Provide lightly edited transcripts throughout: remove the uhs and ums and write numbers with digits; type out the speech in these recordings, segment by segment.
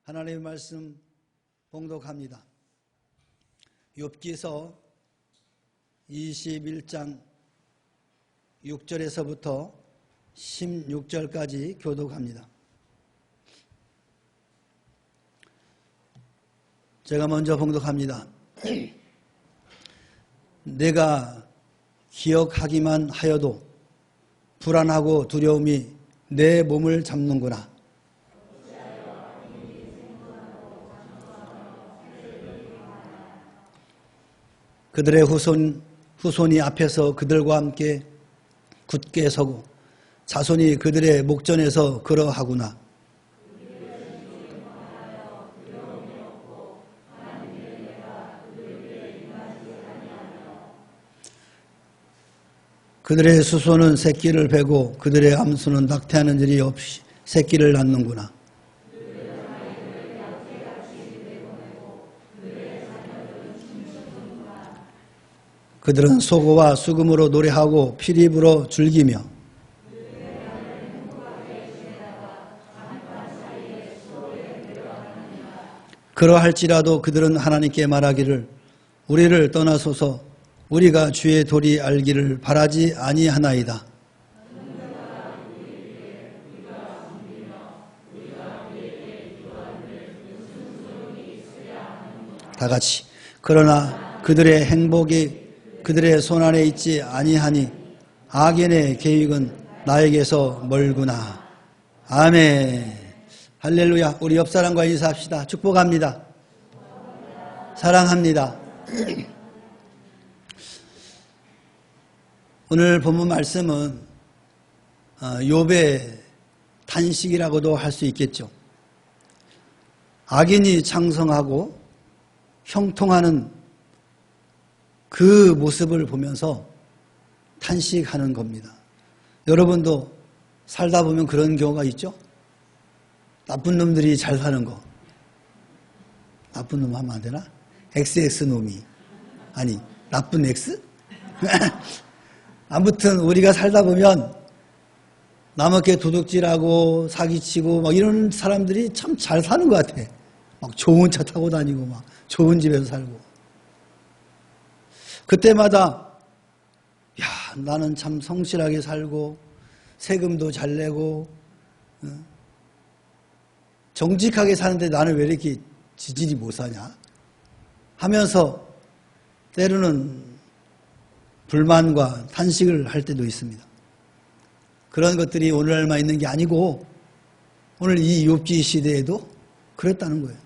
하나님의 말씀 봉독합니다. 욥기서 21장 6절에서부터 16절까지 교독합니다. 제가 먼저 봉독합니다. 내가 기억하기만 하여도 불안하고 두려움이 내 몸을 잡는구나. 그들의 후손이 앞에서 그들과 함께 굳게 서고 자손이 그들의 목전에서 그러하구나. 그들의 수소는 새끼를 베고 그들의 암수는 낙태하는 일이 없이 새끼를 낳는구나. 그들은 소고와 수금으로 노래하고 피리 불어 즐기며 그러할지라도 그들은 하나님께 말하기를 우리를 떠나소서 우리가 주의 도리 알기를 바라지 아니하나이다. 다같이 그러나 그들의 행복이 그들의 손안에 있지 아니하니 악인의 계획은 나에게서 멀구나. 아멘. 할렐루야. 우리 옆사람과 인사합시다. 축복합니다. 사랑합니다. 오늘 본문 말씀은 욥의 탄식이라고도 할 수 있겠죠. 악인이 창성하고 형통하는 그 모습을 보면서 탄식하는 겁니다. 여러분도 살다 보면 그런 경우가 있죠? 나쁜 놈들이 잘 사는 거. 나쁜 놈 하면 안 되나? XX놈이. 아니, 나쁜 X? 아무튼 우리가 살다 보면 남에게 도둑질하고 사기치고 막 이런 사람들이 참 잘 사는 것 같아. 막 좋은 차 타고 다니고 막 좋은 집에서 살고. 그때마다 야, 나는 참 성실하게 살고 세금도 잘 내고 정직하게 사는데 나는 왜 이렇게 지질이 못 사냐 하면서 때로는 불만과 탄식을 할 때도 있습니다. 그런 것들이 오늘날만 있는 게 아니고 오늘 이 욥기 시대에도 그랬다는 거예요.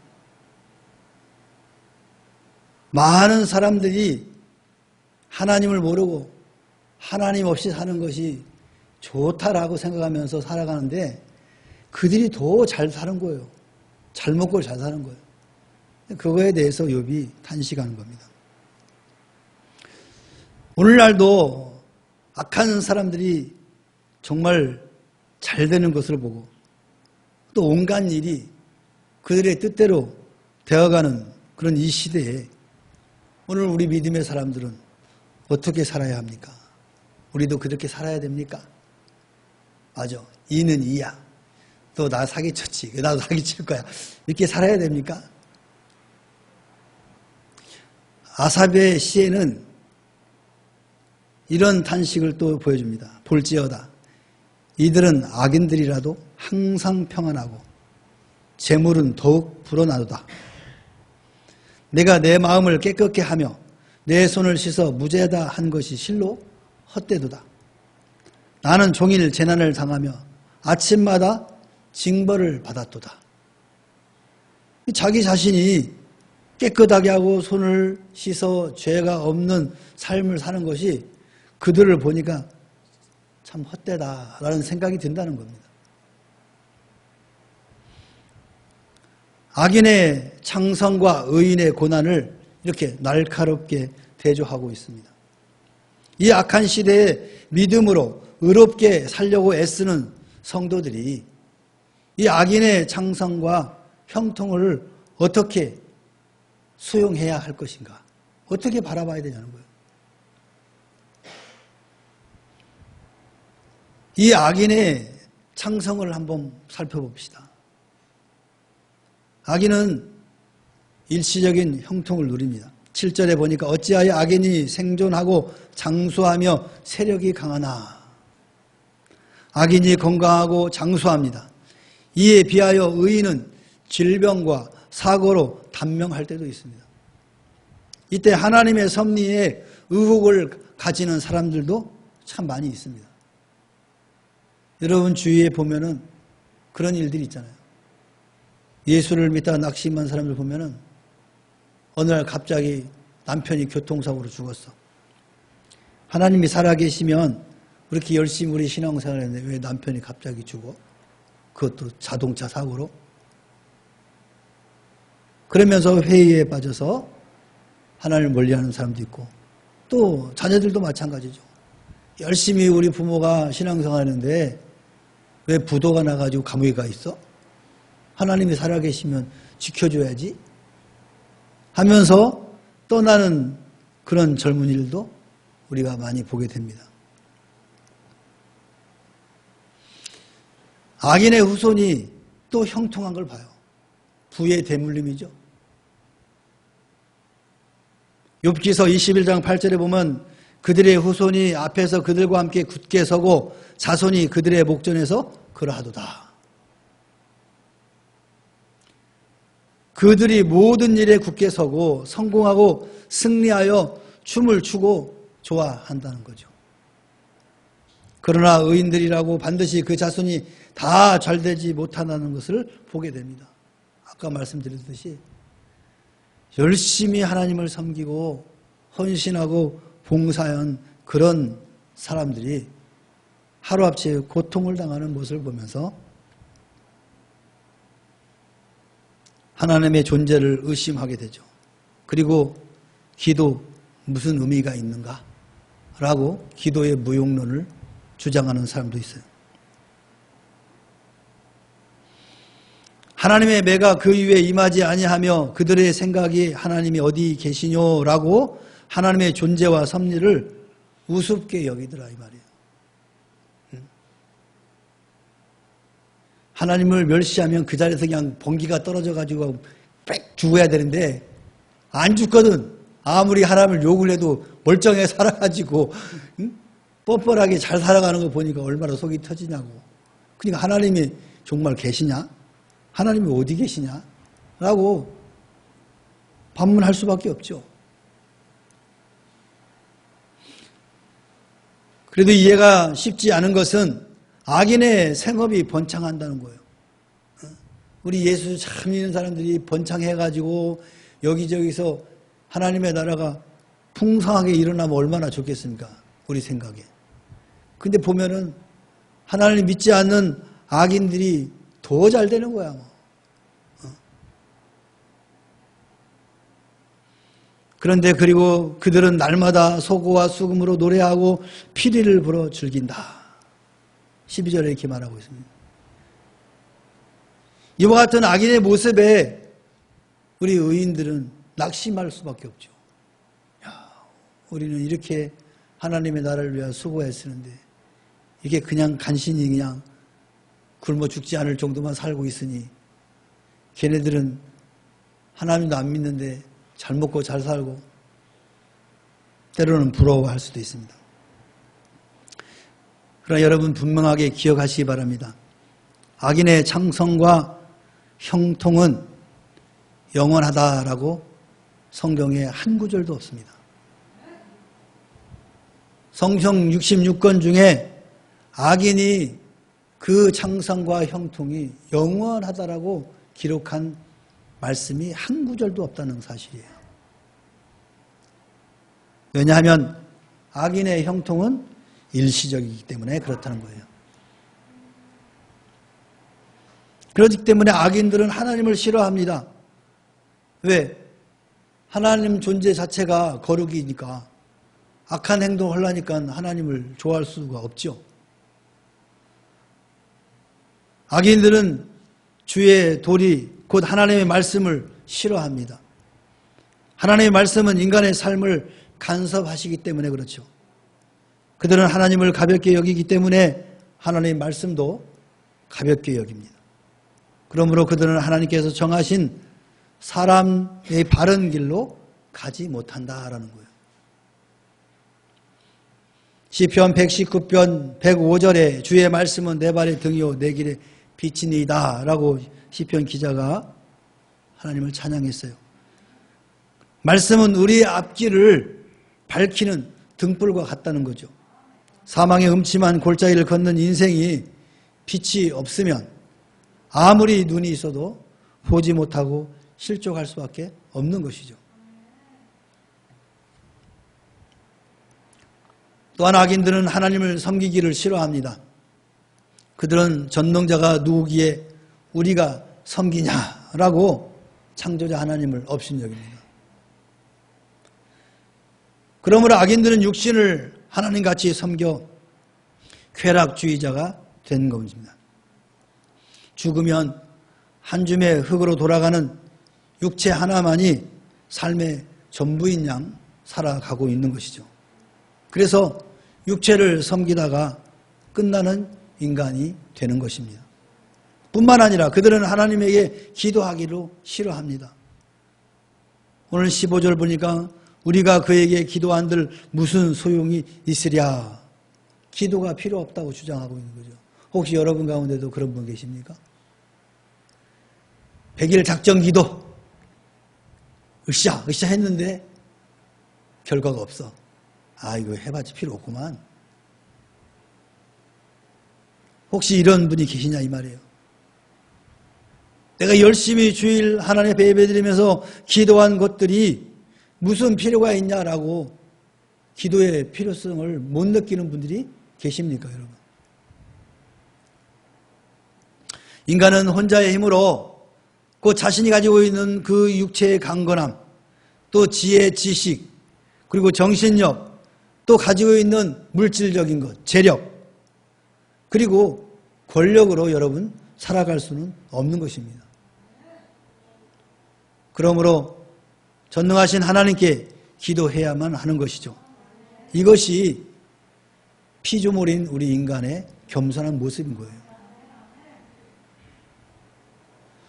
많은 사람들이 하나님을 모르고 하나님 없이 사는 것이 좋다라고 생각하면서 살아가는데 그들이 더 잘 사는 거예요. 잘 먹고 잘 사는 거예요. 그거에 대해서 욥이 탄식하는 겁니다. 오늘날도 악한 사람들이 정말 잘 되는 것을 보고 또 온갖 일이 그들의 뜻대로 되어가는 그런 이 시대에 오늘 우리 믿음의 사람들은 어떻게 살아야 합니까? 우리도 그렇게 살아야 됩니까? 맞아. 이는 이야. 너 나 사기쳤지. 나도 사기칠 거야. 이렇게 살아야 됩니까? 아삽의 시에는 이런 탄식을 또 보여줍니다. 볼지어다. 이들은 악인들이라도 항상 평안하고 재물은 더욱 불어나도다. 내가 내 마음을 깨끗게 하며 내 손을 씻어 무죄다 한 것이 실로 헛되도다. 나는 종일 재난을 당하며 아침마다 징벌을 받았도다. 자기 자신이 깨끗하게 하고 손을 씻어 죄가 없는 삶을 사는 것이 그들을 보니까 참 헛되다라는 생각이 든다는 겁니다. 악인의 창성과 의인의 고난을 이렇게 날카롭게 대조하고 있습니다. 이 악한 시대에 믿음으로 의롭게 살려고 애쓰는 성도들이 이 악인의 창성과 형통을 어떻게 수용해야 할 것인가? 어떻게 바라봐야 되냐는 거예요. 이 악인의 창성을 한번 살펴봅시다. 악인은 일시적인 형통을 누립니다. 7절에 보니까 어찌하여 악인이 생존하고 장수하며 세력이 강하나. 악인이 건강하고 장수합니다. 이에 비하여 의인은 질병과 사고로 단명할 때도 있습니다. 이때 하나님의 섭리에 의혹을 가지는 사람들도 참 많이 있습니다. 여러분 주위에 보면은 그런 일들이 있잖아요. 예수를 믿다가 낙심한 사람들 보면은 어느 날 갑자기 남편이 교통사고로 죽었어. 하나님이 살아계시면 그렇게 열심히 우리 신앙생활을 했는데 왜 남편이 갑자기 죽어? 그것도 자동차 사고로? 그러면서 회의에 빠져서 하나님을 멀리하는 사람도 있고 또 자녀들도 마찬가지죠. 열심히 우리 부모가 신앙생활하는데 왜 부도가 나가지고 감옥에 가 있어? 하나님이 살아계시면 지켜줘야지 하면서 떠나는 그런 젊은이들도 우리가 많이 보게 됩니다. 악인의 후손이 또 형통한 걸 봐요. 부의 대물림이죠. 욥기서 21장 8절에 보면 그들의 후손이 앞에서 그들과 함께 굳게 서고 자손이 그들의 목전에서 그러하도다. 그들이 모든 일에 굳게 서고 성공하고 승리하여 춤을 추고 좋아한다는 거죠. 그러나 의인들이라고 반드시 그 자손이 다 잘되지 못한다는 것을 보게 됩니다. 아까 말씀드렸듯이 열심히 하나님을 섬기고 헌신하고 봉사한 그런 사람들이 하루아침에 고통을 당하는 모습을 보면서 하나님의 존재를 의심하게 되죠. 그리고 기도 무슨 의미가 있는가? 라고 기도의 무용론을 주장하는 사람도 있어요. 하나님의 매가 그 위에 임하지 아니하며 그들의 생각이 하나님이 어디 계시뇨라고 하나님의 존재와 섭리를 우습게 여기더라 이 말이에요. 하나님을 멸시하면 그 자리에서 그냥 번기가 떨어져가지고 빽 죽어야 되는데 안 죽거든. 아무리 하나님을 욕을 해도 멀쩡하게 살아가지고 뻔뻔하게 잘 살아가는 거 보니까 얼마나 속이 터지냐고. 그러니까 하나님이 정말 계시냐? 하나님이 어디 계시냐? 라고 반문할 수밖에 없죠. 그래도 이해가 쉽지 않은 것은 악인의 생업이 번창한다는 거예요. 우리 예수 참 믿는 사람들이 번창해가지고 여기저기서 하나님의 나라가 풍성하게 일어나면 얼마나 좋겠습니까? 우리 생각에. 근데 보면은 하나님 믿지 않는 악인들이 더 잘 되는 거야. 그런데 그리고 그들은 날마다 소고와 수금으로 노래하고 피리를 불어 즐긴다. 12절에 이렇게 말하고 있습니다. 이와 같은 악인의 모습에 우리 의인들은 낙심할 수밖에 없죠. 야, 우리는 이렇게 하나님의 나라를 위하여 수고했었는데 이게 그냥 간신히 그냥 굶어 죽지 않을 정도만 살고 있으니 걔네들은 하나님도 안 믿는데 잘 먹고 잘 살고 때로는 부러워할 수도 있습니다. 그러나 여러분 분명하게 기억하시기 바랍니다. 악인의 창성과 형통은 영원하다라고 성경에 한 구절도 없습니다. 성경 66권 중에 악인이 그 창성과 형통이 영원하다라고 기록한 말씀이 한 구절도 없다는 사실이에요. 왜냐하면 악인의 형통은 일시적이기 때문에 그렇다는 거예요. 그렇기 때문에 악인들은 하나님을 싫어합니다. 왜? 하나님 존재 자체가 거룩이니까 악한 행동을 하려니까 하나님을 좋아할 수가 없죠. 악인들은 주의 도리 곧 하나님의 말씀을 싫어합니다. 하나님의 말씀은 인간의 삶을 간섭하시기 때문에 그렇죠. 그들은 하나님을 가볍게 여기기 때문에 하나님의 말씀도 가볍게 여깁니다. 그러므로 그들은 하나님께서 정하신 사람의 바른 길로 가지 못한다라는 거예요. 시편 119편 105절에 주의 말씀은 내 발의 등이요 내 길의 빛이니이다 라고 시편 기자가 하나님을 찬양했어요. 말씀은 우리의 앞길을 밝히는 등불과 같다는 거죠. 사망의 음침한 골짜기를 걷는 인생이 빛이 없으면 아무리 눈이 있어도 보지 못하고 실족할 수밖에 없는 것이죠. 또한 악인들은 하나님을 섬기기를 싫어합니다. 그들은 전능자가 누구기에 우리가 섬기냐라고 창조자 하나님을 업신여깁니다. 그러므로 악인들은 육신을 하나님같이 섬겨 쾌락주의자가 된 겁니다. 죽으면 한 줌의 흙으로 돌아가는 육체 하나만이 삶의 전부인 양 살아가고 있는 것이죠. 그래서 육체를 섬기다가 끝나는 인간이 되는 것입니다. 뿐만 아니라 그들은 하나님에게 기도하기로 싫어합니다. 오늘 15절 보니까 우리가 그에게 기도한들 무슨 소용이 있으랴. 기도가 필요 없다고 주장하고 있는 거죠. 혹시 여러분 가운데도 그런 분 계십니까? 100일 작전 기도 으쌰 했는데 결과가 없어. 아, 이거 해봤자 필요 없구만. 혹시 이런 분이 계시냐 이 말이에요. 내가 열심히 주일 하나님 앞에 예배드리면서 기도한 것들이 무슨 필요가 있냐라고 기도의 필요성을 못 느끼는 분들이 계십니까, 여러분? 인간은 혼자의 힘으로 그 자신이 가지고 있는 그 육체의 강건함, 또 지혜, 지식, 그리고 정신력, 또 가지고 있는 물질적인 것, 재력, 그리고 권력으로 여러분 살아갈 수는 없는 것입니다. 그러므로 전능하신 하나님께 기도해야만 하는 것이죠. 이것이 피조물인 우리 인간의 겸손한 모습인 거예요.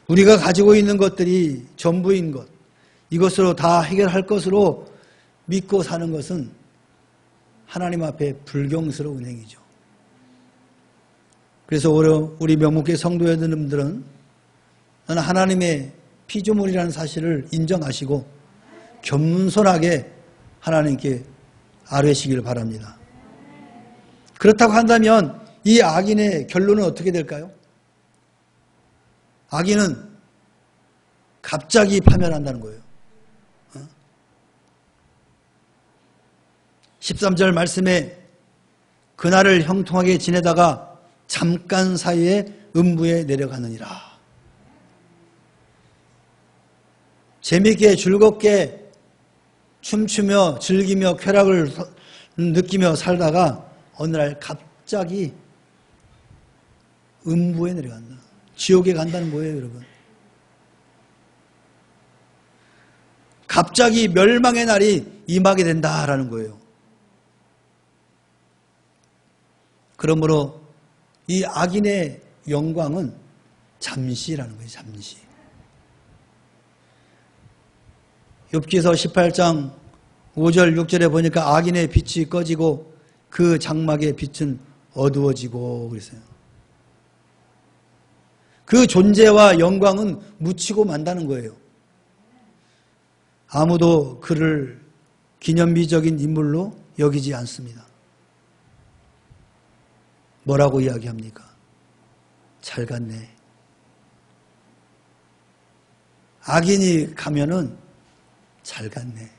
우리가 가지고 있는 것들이 전부인 것, 이것으로 다 해결할 것으로 믿고 사는 것은 하나님 앞에 불경스러운 행위죠. 그래서 우리 명목회 성도 여러분들은 나는 하나님의 피조물이라는 사실을 인정하시고 겸손하게 하나님께 아뢰시기를 바랍니다. 그렇다고 한다면 이 악인의 결론은 어떻게 될까요? 악인은 갑자기 파멸한다는 거예요. 13절 말씀에 그날을 형통하게 지내다가 잠깐 사이에 음부에 내려가느니라. 재미있게 즐겁게 춤추며 즐기며 쾌락을 느끼며 살다가 어느 날 갑자기 음부에 내려간다. 지옥에 간다는 거예요, 여러분. 갑자기 멸망의 날이 임하게 된다라는 거예요. 그러므로 이 악인의 영광은 잠시라는 거예요, 잠시. 욥기서 18장 5절 6절에 보니까 악인의 빛이 꺼지고 그 장막의 빛은 어두워지고 그랬어요. 그 존재와 영광은 묻히고 만다는 거예요. 아무도 그를 기념비적인 인물로 여기지 않습니다. 뭐라고 이야기합니까? 잘 갔네. 악인이 가면은 잘 갔네.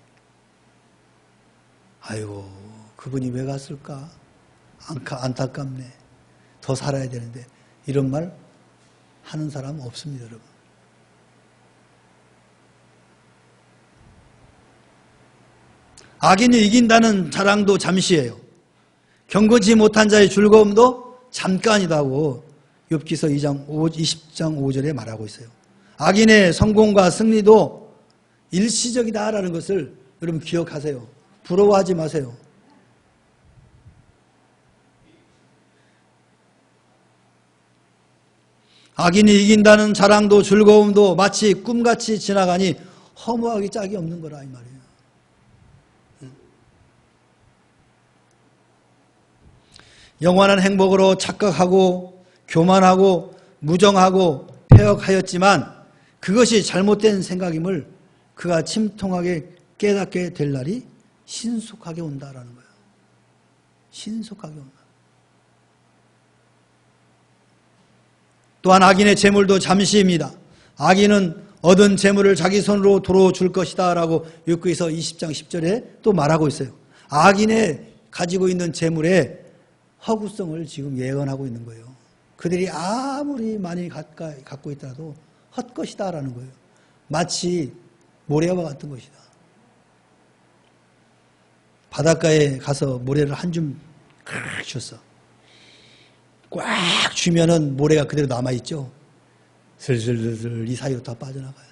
아이고, 그분이 왜 갔을까? 안타깝네. 더 살아야 되는데. 이런 말 하는 사람 없습니다, 여러분. 악인이 이긴다는 자랑도 잠시예요. 경건치 못한 자의 즐거움도 잠깐이다고 욥기서 20장 5절에 말하고 있어요. 악인의 성공과 승리도 일시적이다라는 것을 여러분 기억하세요. 부러워하지 마세요. 악인이 이긴다는 자랑도 즐거움도 마치 꿈같이 지나가니 허무하기 짝이 없는 거라 이 말이에요. 영원한 행복으로 착각하고 교만하고 무정하고 폐역하였지만 그것이 잘못된 생각임을 그가 침통하게 깨닫게 될 날이 신속하게 온다라는 거예요. 신속하게 온다. 또한 악인의 재물도 잠시입니다. 악인은 얻은 재물을 자기 손으로 도로 줄 것이다 라고 욥기서 20장 10절에 또 말하고 있어요. 악인의 가지고 있는 재물의 허구성을 지금 예언하고 있는 거예요. 그들이 아무리 많이 갖고 있더라도 헛것이다 라는 거예요. 마치 모래와 같은 것이다. 바닷가에 가서 모래를 한 줌 줬어. 꽉 쥐면은 모래가 그대로 남아있죠. 슬슬슬슬 이 사이로 다 빠져나가요.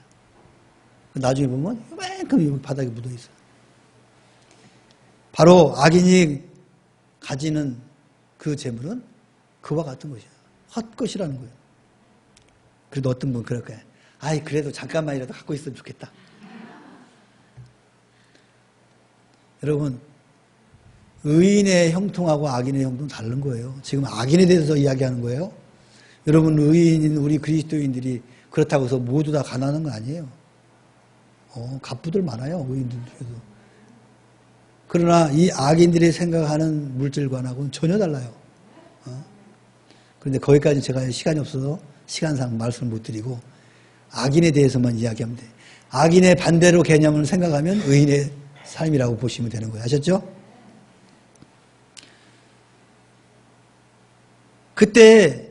나중에 보면 이만큼 바닥에 묻어있어요. 바로 악인이 가지는 그 재물은 그와 같은 것이에요. 헛것이라는 거예요. 그래도 어떤 분은 그럴 거예요. 아이 그래도 잠깐만이라도 갖고 있으면 좋겠다. 여러분 의인의 형통하고 악인의 형통은 다른 거예요. 지금 악인에 대해서 이야기하는 거예요. 여러분 의인인 우리 그리스도인들이 그렇다고 해서 모두 다 가난한 건 아니에요. 갑부들 많아요. 의인들 중에도. 그러나 이 악인들이 생각하는 물질관하고는 전혀 달라요. 그런데 거기까지 제가 시간이 없어서 시간상 말씀을 못 드리고 악인에 대해서만 이야기하면 돼요. 악인의 반대로 개념을 생각하면 의인의 삶이라고 보시면 되는 거예요. 아셨죠? 그때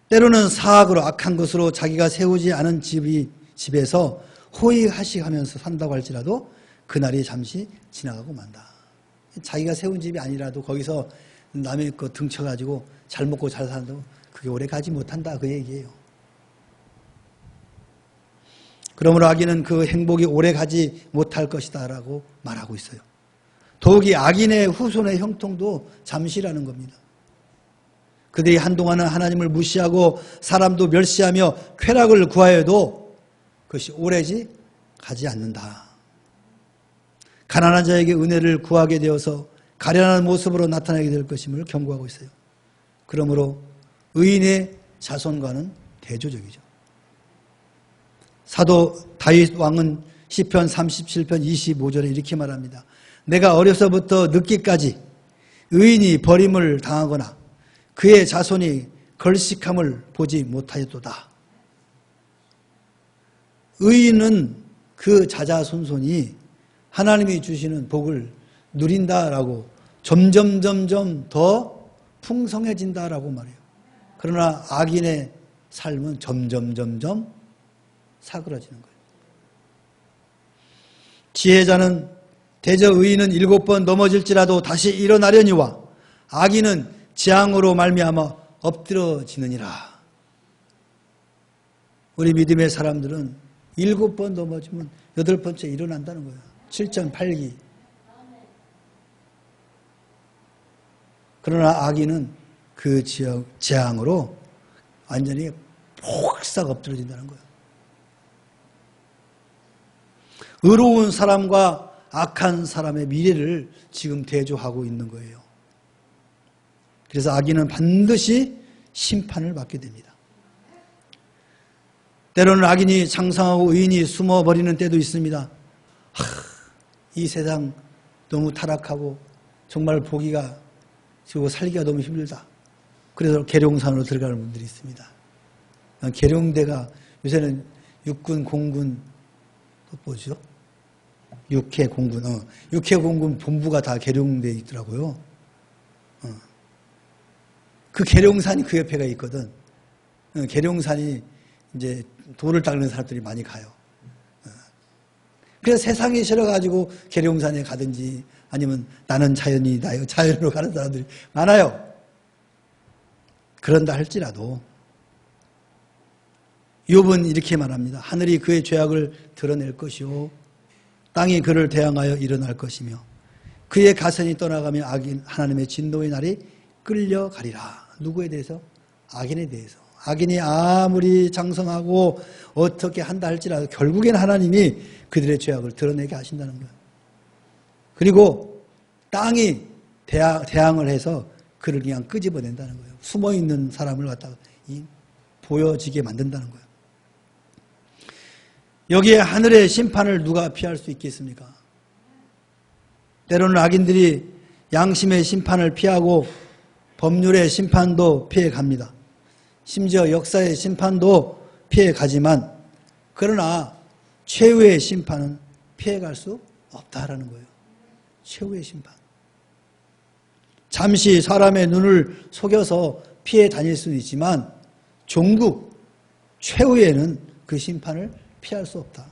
때로는 사악으로 악한 것으로 자기가 세우지 않은 집에서 호의하시하면서 산다고 할지라도 그날이 잠시 지나가고 만다. 자기가 세운 집이 아니라도 거기서 남의 거 등쳐가지고 잘 먹고 잘 산다고 그게 오래 가지 못한다 그 얘기예요. 그러므로 악인은 그 행복이 오래 가지 못할 것이다 라고 말하고 있어요. 더욱이 악인의 후손의 형통도 잠시라는 겁니다. 그들이 한동안은 하나님을 무시하고 사람도 멸시하며 쾌락을 구하여도 그것이 오래지 가지 않는다. 가난한 자에게 은혜를 구하게 되어서 가련한 모습으로 나타나게 될 것임을 경고하고 있어요. 그러므로 의인의 자손과는 대조적이죠. 사도 다윗 왕은 시편 37편 25절에 이렇게 말합니다. 내가 어려서부터 늙기까지 의인이 버림을 당하거나 그의 자손이 걸식함을 보지 못하였도다. 의인은 그 자자손손이 하나님이 주시는 복을 누린다라고 점점 더 풍성해진다라고 말해요. 그러나 악인의 삶은 점점 사그라지는 거예요. 지혜자는 대저 의인은 7번 넘어질지라도 다시 일어나려니와 악인은 재앙으로 말미암아 엎드러지느니라. 우리 믿음의 사람들은 7번 넘어지면 8번째 일어난다는 거예요. 7.8기. 그러나 악인은 그 재앙으로 완전히 폭삭 엎드러진다는 거예요. 의로운 사람과 악한 사람의 미래를 지금 대조하고 있는 거예요. 그래서 악인은 반드시 심판을 받게 됩니다. 때로는 악인이 장성하고 의인이 숨어버리는 때도 있습니다. 이 세상 너무 타락하고 정말 보기가 그리고 살기가 너무 힘들다. 그래서 계룡산으로 들어가는 분들이 있습니다. 계룡대가 요새는 육군, 공군 또 뭐죠? 육해공군, 육해공군 본부가 다 계룡대에 있더라고요. 그 계룡산이 그 옆에가 있거든. 계룡산이 이제 돌을 닦는 사람들이 많이 가요. 그래서 세상에 싫어가지고 계룡산에 가든지 아니면 나는 자연이다, 자연으로 가는 사람들이 많아요. 그런다 할지라도 욥은 이렇게 말합니다. 하늘이 그의 죄악을 드러낼 것이요 땅이 그를 대항하여 일어날 것이며 그의 가선이 떠나가며 악인 하나님의 진노의 날이 끌려가리라. 누구에 대해서? 악인에 대해서. 악인이 아무리 장성하고 어떻게 한다 할지라도 결국엔 하나님이 그들의 죄악을 드러내게 하신다는 거예요. 그리고 땅이 대항을 해서 그를 그냥 끄집어낸다는 거예요. 숨어있는 사람을 갖다가 보여지게 만든다는 거예요. 여기에 하늘의 심판을 누가 피할 수 있겠습니까? 때로는 악인들이 양심의 심판을 피하고 법률의 심판도 피해갑니다. 심지어 역사의 심판도 피해가지만 그러나 최후의 심판은 피해갈 수 없다라는 거예요. 최후의 심판. 잠시 사람의 눈을 속여서 피해 다닐 수는 있지만 종국 최후에는 그 심판을 피할 수 없다.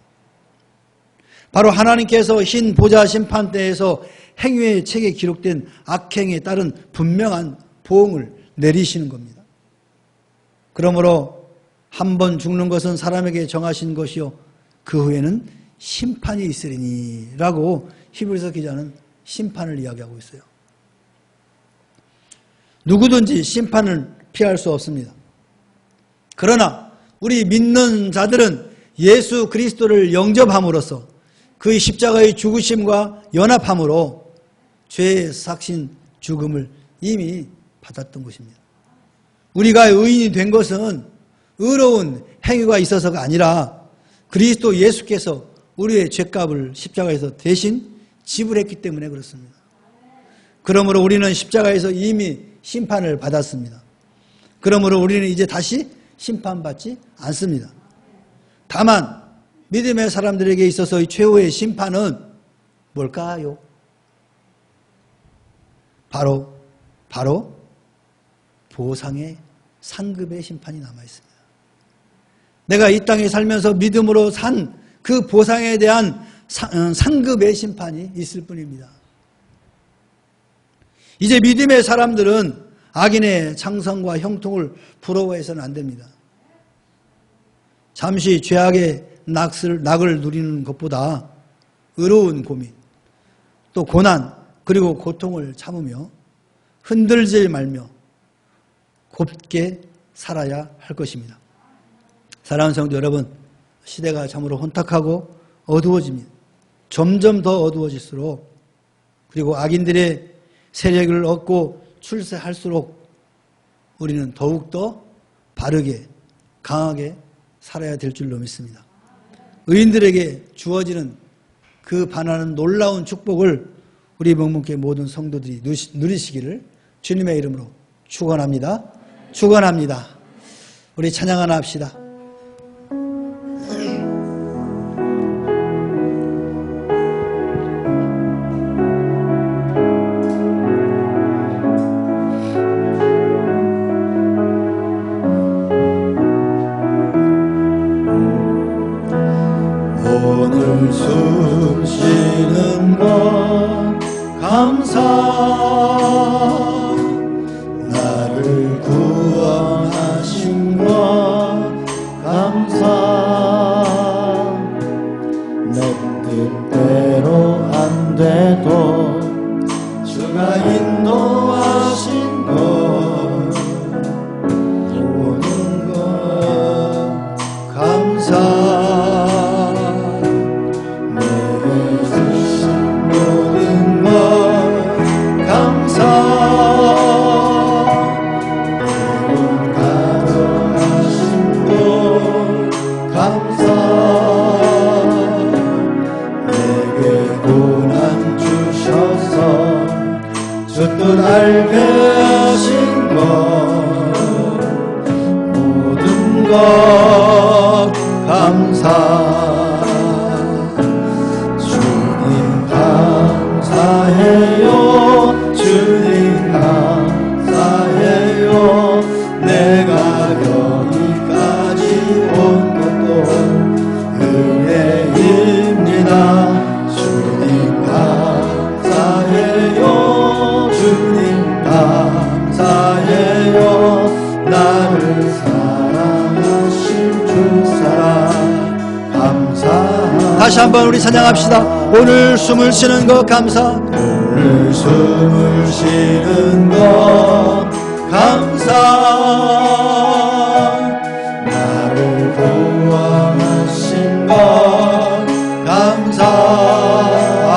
바로 하나님께서 흰 보좌 심판대에서 행위의 책에 기록된 악행에 따른 분명한 보응을 내리시는 겁니다. 그러므로 한 번 죽는 것은 사람에게 정하신 것이요 그 후에는 심판이 있으리니 라고 히브리서 기자는 심판을 이야기하고 있어요. 누구든지 심판을 피할 수 없습니다. 그러나 우리 믿는 자들은 예수 그리스도를 영접함으로써 그의 십자가의 죽으심과 연합함으로 죄의 삭신 죽음을 이미 받았던 것입니다. 우리가 의인이 된 것은 의로운 행위가 있어서가 아니라 그리스도 예수께서 우리의 죄값을 십자가에서 대신 지불했기 때문에 그렇습니다. 그러므로 우리는 십자가에서 이미 심판을 받았습니다. 그러므로 우리는 이제 다시 심판받지 않습니다. 다만 믿음의 사람들에게 있어서의 최후의 심판은 뭘까요? 바로 보상의 상급의 심판이 남아있습니다. 내가 이 땅에 살면서 믿음으로 산 그 보상에 대한 상급의 심판이 있을 뿐입니다. 이제 믿음의 사람들은 악인의 장성과 형통을 부러워해서는 안 됩니다. 잠시 죄악의 낙을 누리는 것보다 의로운 고민, 또 고난, 그리고 고통을 참으며 흔들지 말며 곱게 살아야 할 것입니다. 사랑하는 성도 여러분, 시대가 참으로 혼탁하고 어두워집니다. 점점 더 어두워질수록 그리고 악인들의 세력을 얻고 출세할수록 우리는 더욱더 바르게 강하게 살아야 될 줄로 믿습니다. 의인들에게 주어지는 그 반하는 놀라운 축복을 우리 묵묵회 모든 성도들이 누리시기를 주님의 이름으로 축원합니다. 축원합니다. 우리 찬양 하나 합시다. 오늘 숨 쉬는 것 감사, 나를 구원하신 것 감사, 내 뜻대로 안 돼도 주가 인도하신 것 모든 것 감사, 알게 하신 것 모든 것 감사, 주님 감사해요, 주님 감사해요, 내가 여기까지 온 것도 은혜입니다. 주님 감사해요, 주님 감사해요, 나를 사랑하신 주사랑 감사합니다. 다시 한번 우리 찬양합시다. 오늘 숨을 쉬는 것 감사, 오늘 숨을 쉬는 것 감사,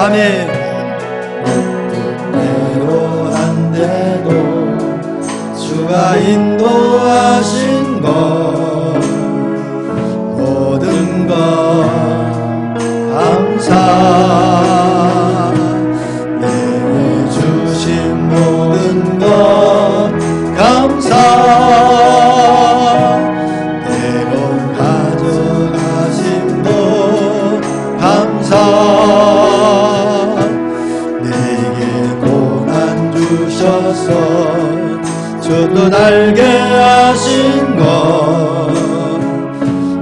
아멘. 외로운데도 주가 인도하신 것 모든 것 감사 내게 주신 모든 것 감사 때론 가져가심도 감사 내게 고난 주셔서 저도 알게 하신 것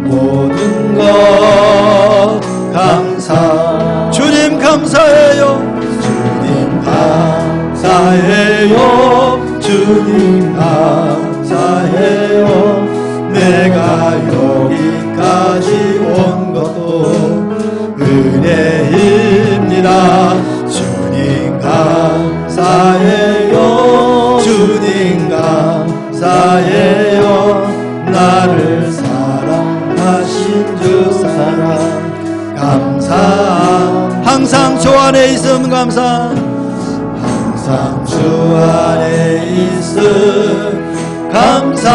모든 것 감사 주님 감사해요. 주님 감사해요 주님 감사해요 내가 여기까지 온 것도 은혜입니다 주님 감사해요 주님 감사해요 나를 사랑하신 주 사랑 감사 항상 주 안에 있음 감사. 항상 주 안에 있음 감사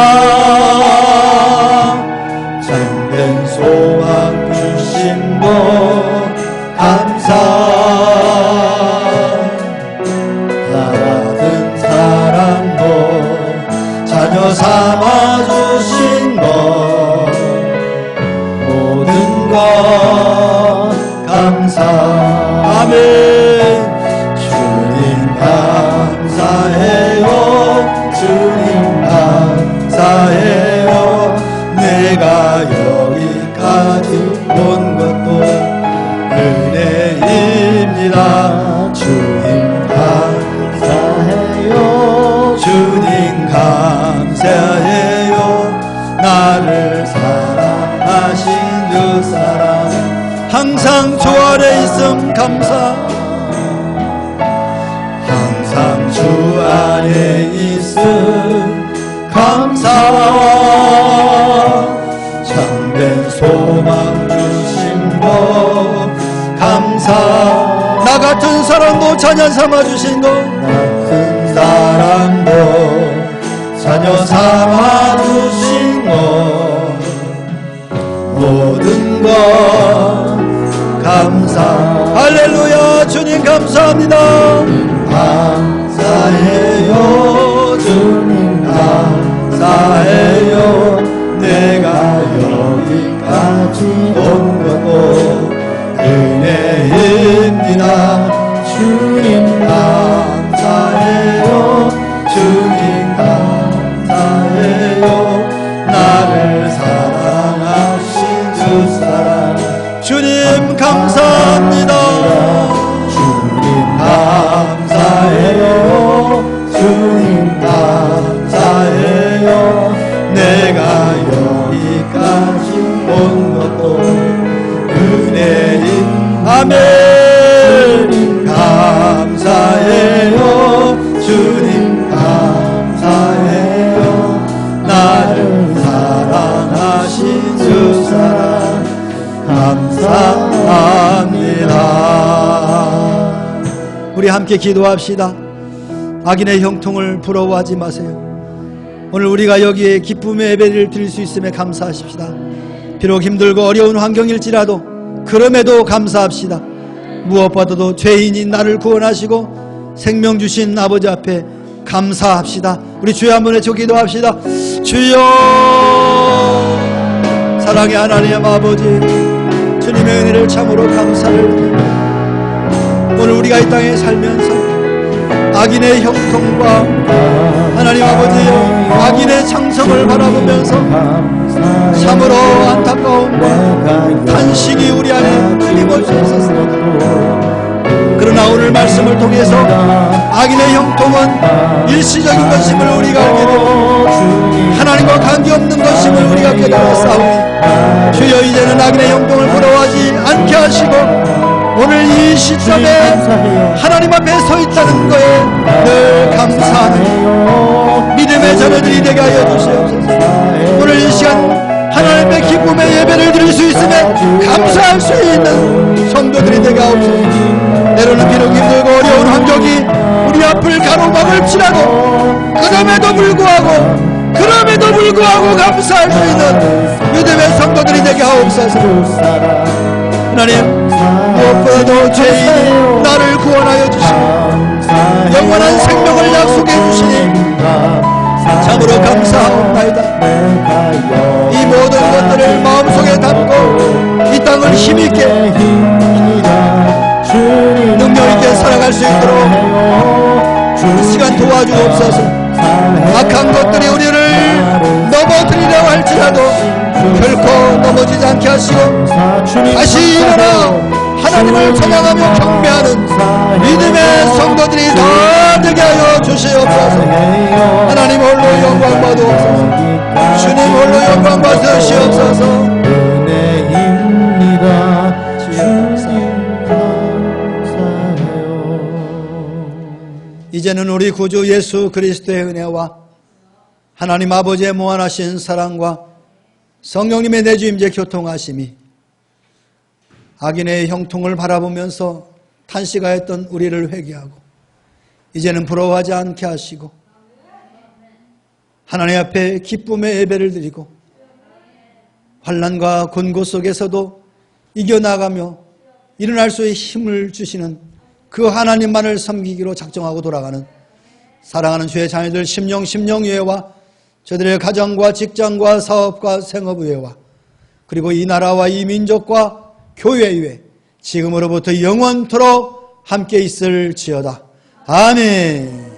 참된 소망 주신 것 감사 나라든 사랑도 자녀 삼아 주신 것 모든 것 감사 아멘. 주님 감사해요 주님 감사해요 내가 여기까지 온 것도 은혜입니다 주님 감사해요 주님 감사해요 나를 사랑하신 주 사랑 항상 주 안에 있음 감사. 항상 주 안에 있음 감사 참된 소망 주신 것 감사 나 같은 사람도 자녀 삼아 주신 것 같은 사랑도 자녀 삼아 주신 것 모든 것 감사 할렐루야. 주님 감사합니다. 감사해요 주님 감사해요 내가 여기까지 온 것도 은혜입니다 주님 감사해요 주님 감사해요 나를 사랑하신 주 사랑 주님 감사합니다. 주님 감사해요 주님 감사해요 내가 여기까지 온 것도 은혜인 아멘. 감사해요 주님 감사해요 나를 사랑하신 주 사랑 감사합니다 우리 함께 기도합시다. 악인의 형통을 부러워하지 마세요. 오늘 우리가 여기에 기쁨의 예배를 드릴 수 있음에 감사하십시다. 비록 힘들고 어려운 환경일지라도 그럼에도 감사합시다. 무엇보다도 죄인인 나를 구원하시고 생명 주신 아버지 앞에 감사합시다. 우리 주여 한번 외쳐 기도합시다. 주여 사랑의 하나님 아버지 주님의 은혜를 참으로 감사를 드립니다. 오늘 우리가 이 땅에 살면서 악인의 형통과 하나님 아버지여 악인의 창성을 바라보면서 참으로 안타까움과 탄식이 우리 안에 끊임없이 있었습니다. 그러나 오늘 말씀을 통해서 악인의 형통은 일시적인 것임을 우리가 알게 되고 하나님과 관계없는 것임을 우리가 깨달았사오니 주여 이제는 악인의 형통을 부러워하지 않게 하시고 오늘 이 시점에 하나님 앞에 서 있다는 거에 늘 감사하는 믿음의 자녀들이 되게 하여 주시옵소서. 오늘 이 시간 하나님의 기쁨의 예배를 드릴 수 있음에 감사할 수 있는 성도들이 되게 하옵소서. 때로는 비록 힘들고 어려운 환경이 우리 앞을 가로막을지라도 그럼에도 불구하고 감사할 수 있는 믿음의 성도들이 되게 하옵소서. 하나님, 무엇보다도 죄인이 나를 구원하여 주시고 영원한 생명을 약속해 주시니 참으로 감사하옵나이다. 이 모든 것들을 마음속에 담고 이 땅을 힘있게 능력있게 살아갈 수 있도록 이 시간 도와주옵소서. 악한 것들이 우리를 넘어뜨리려고 할지라도 결코 넘어지지 않게 하시고 다시 일어나 하나님을 찬양하며 경배하는 믿음의 성도들이 다 되게 하여 주시옵소서. 하나님 홀로 영광 받으옵소서. 주님 홀로 영광 받으시옵소서. 은혜입니다. 주님 감사해요. 이제는 우리 구주 예수 그리스도의 은혜와 하나님 아버지의 무한하신 사랑과 성령님의 내주임재 교통하심이 악인의 형통을 바라보면서 탄식하였던 우리를 회개하고 이제는 부러워하지 않게 하시고 하나님 앞에 기쁨의 예배를 드리고 환난과 곤고 속에서도 이겨나가며 일어날 수의 힘을 주시는 그 하나님만을 섬기기로 작정하고 돌아가는 사랑하는 주의 자녀들 심령의회와 저들의 가정과 직장과 사업과 생업의회와 그리고 이 나라와 이 민족과 교회의회 지금으로부터 영원토록 함께 있을지어다. 아멘.